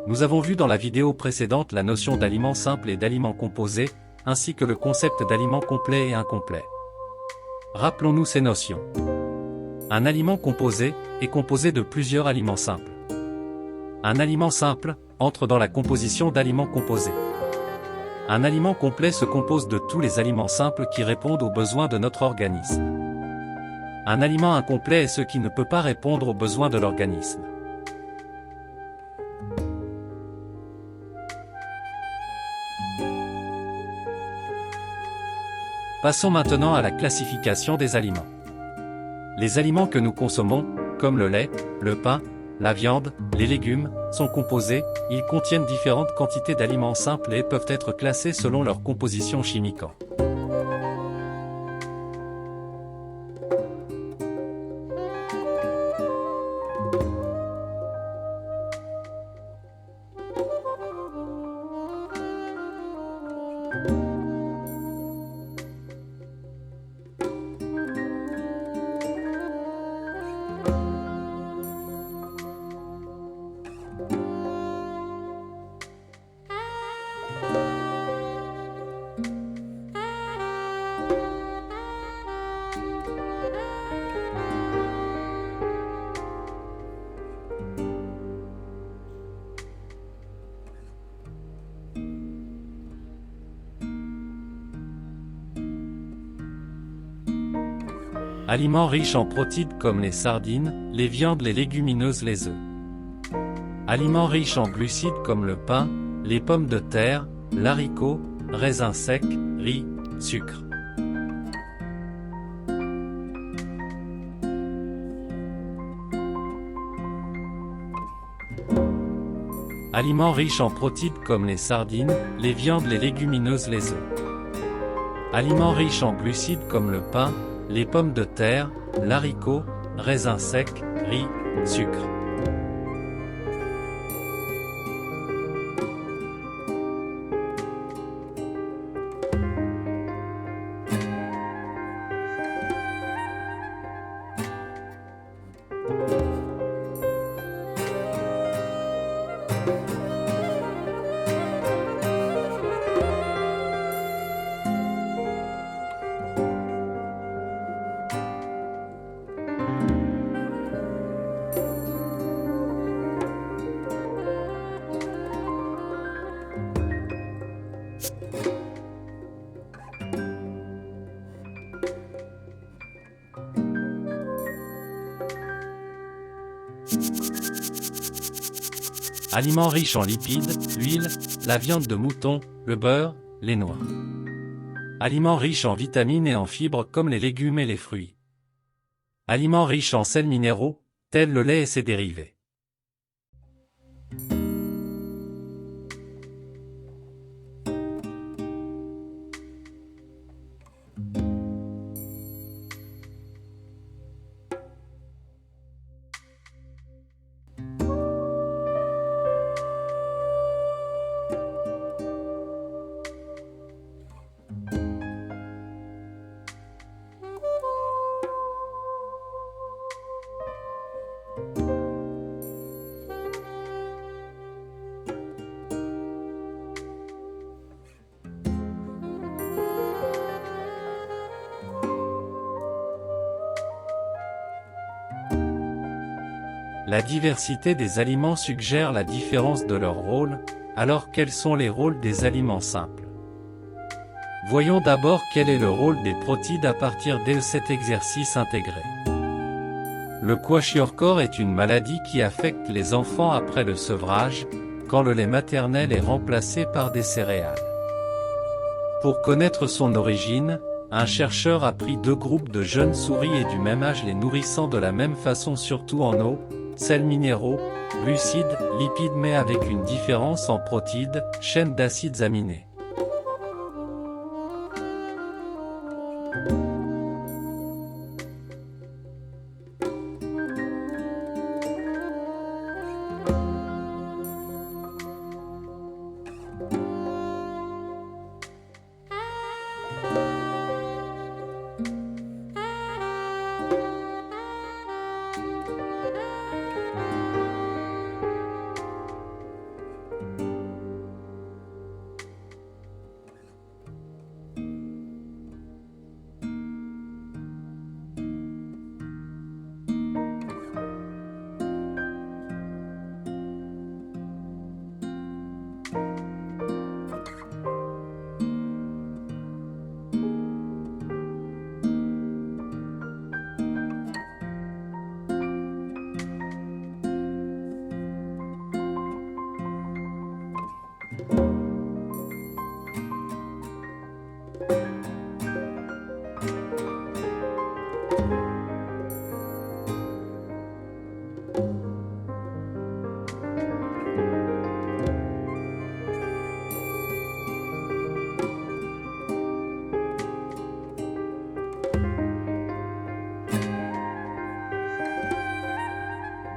Nous avons vu dans la vidéo précédente la notion d'aliments simples et d'aliments composés, ainsi que le concept d'aliments complets et incomplets. Rappelons-nous ces notions. Un aliment composé est composé de plusieurs aliments simples. Un aliment simple entre dans la composition d'aliments composés. Un aliment complet se compose de tous les aliments simples qui répondent aux besoins de notre organisme. Un aliment incomplet est ce qui ne peut pas répondre aux besoins de l'organisme. Passons maintenant à la classification des aliments. Les aliments que nous consommons, comme le lait, le pain, la viande, les légumes, sont composés, ils contiennent différentes quantités d'aliments simples et peuvent être classés selon leur composition chimique. Aliments riches en protides comme les sardines, les viandes, les légumineuses, les œufs. Aliments riches en glucides comme le pain, les pommes de terre, l'haricot, raisins secs, riz, sucre. Aliments riches en protides comme les sardines, les viandes, les légumineuses, les œufs. Aliments riches en glucides comme le pain, les pommes de terre, l'haricot, raisins secs, riz, sucre. Aliments riches en lipides, l'huile, la viande de mouton, le beurre, les noix. Aliments riches en vitamines et en fibres comme les légumes et les fruits. Aliments riches en sels minéraux, tels le lait et ses dérivés. La diversité des aliments suggère la différence de leur rôle, alors quels sont les rôles des aliments simples? Voyons d'abord quel est le rôle des protides à partir de cet exercice intégré. Le kwashiorkor est une maladie qui affecte les enfants après le sevrage, quand le lait maternel est remplacé par des céréales. Pour connaître son origine, un chercheur a pris deux groupes de jeunes souris et du même âge les nourrissant de la même façon surtout en eau, sels minéraux, glucides, lipides mais avec une différence en protides, chaîne d'acides aminés.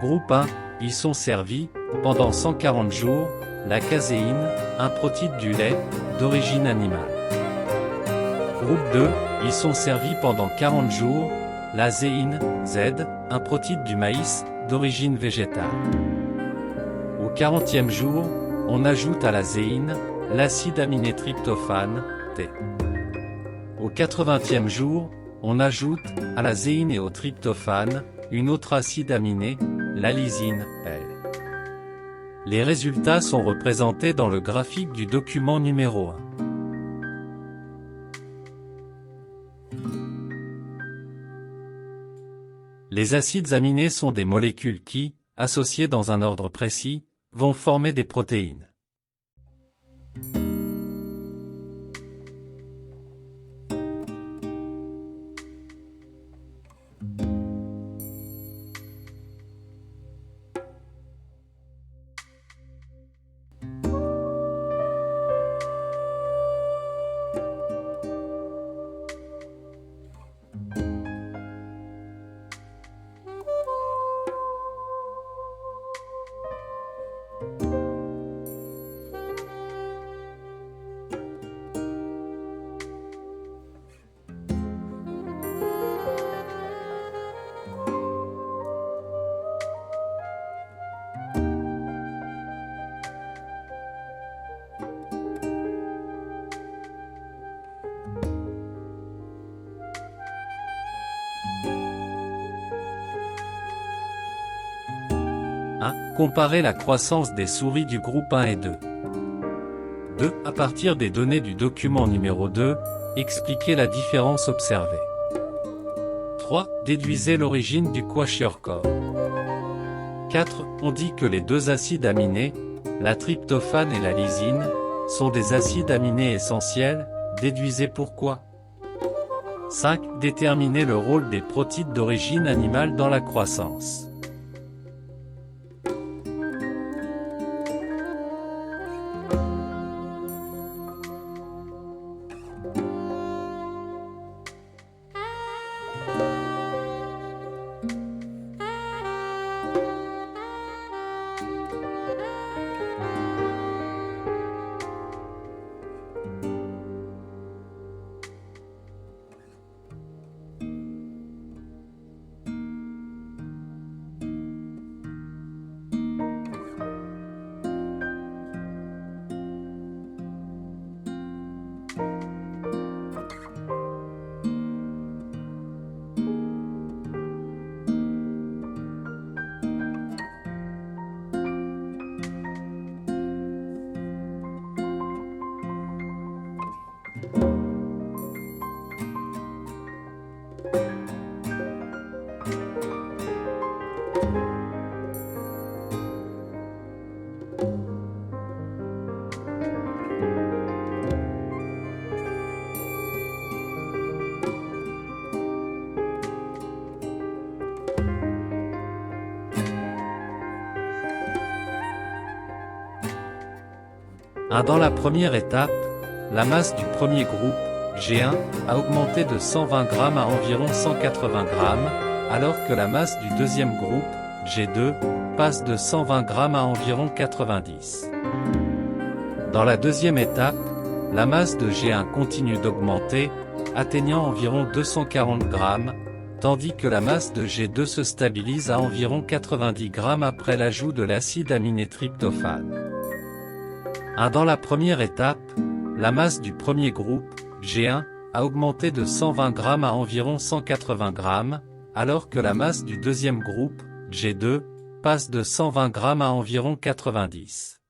Groupe 1, ils sont servis, pendant 140 jours, la caséine, un protide du lait, d'origine animale. Groupe 2, ils sont servis pendant 40 jours, la zéine, Z, un protide du maïs, d'origine végétale. Au 40e jour, on ajoute à la zéine, l'acide aminé tryptophane, T. Au 80e jour, on ajoute, à la zéine et au tryptophane, une autre acide aminé, la lysine, L. Les résultats sont représentés dans le graphique du document numéro 1. Les acides aminés sont des molécules qui, associées dans un ordre précis, vont former des protéines. Comparer la croissance des souris du groupe 1 et 2. 2. À partir des données du document numéro 2, expliquez la différence observée. 3. Déduisez l'origine du kwashiorkor. 4. On dit que les deux acides aminés, la tryptophane et la lysine, sont des acides aminés essentiels, déduisez pourquoi. 5. Déterminez le rôle des protides d'origine animale dans la croissance. Dans la première étape, la masse du premier groupe, G1, a augmenté de 120 g à environ 180 g, alors que la masse du deuxième groupe, G2, passe de 120 g à environ 90. Dans la deuxième étape, la masse de G1 continue d'augmenter, atteignant environ 240 g, tandis que la masse de G2 se stabilise à environ 90 g après l'ajout de l'acide aminé tryptophane. Dans la première étape, la masse du premier groupe, G1, a augmenté de 120 g à environ 180 g, alors que la masse du deuxième groupe, G2, passe de 120 g à environ 90.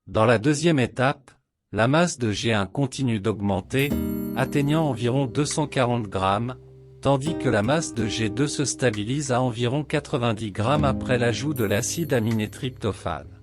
Dans la deuxième étape, la masse de G1 continue d'augmenter, atteignant environ 240 g, tandis que la masse de G2 se stabilise à environ 90 g après l'ajout de l'acide aminé tryptophane.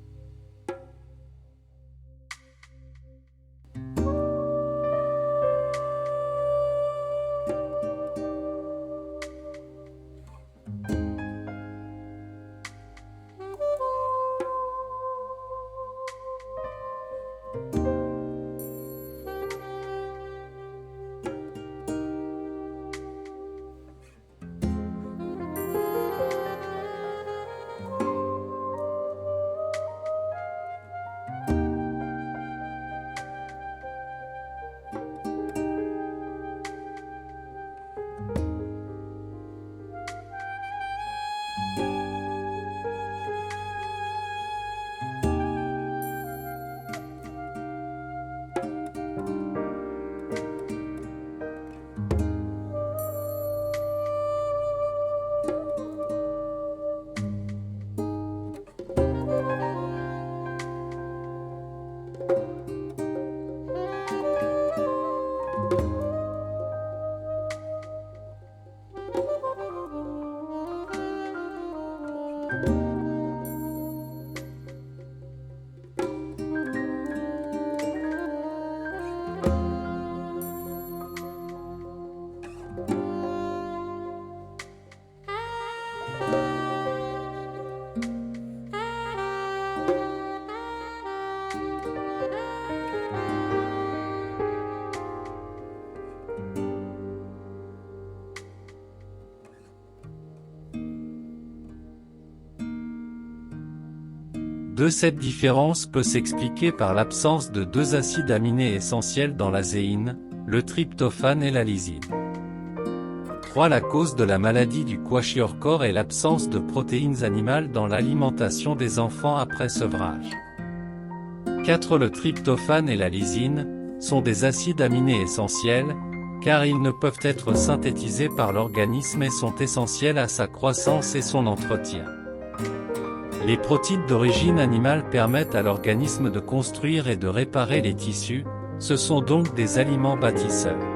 Cette différence peut s'expliquer par l'absence de deux acides aminés essentiels dans la zéine, le tryptophane et la lysine. 3. La cause de la maladie du kwashiorkor est l'absence de protéines animales dans l'alimentation des enfants après sevrage. 4. Le tryptophane et la lysine sont des acides aminés essentiels, car ils ne peuvent être synthétisés par l'organisme et sont essentiels à sa croissance et son entretien. Les protides d'origine animale permettent à l'organisme de construire et de réparer les tissus, ce sont donc des aliments bâtisseurs.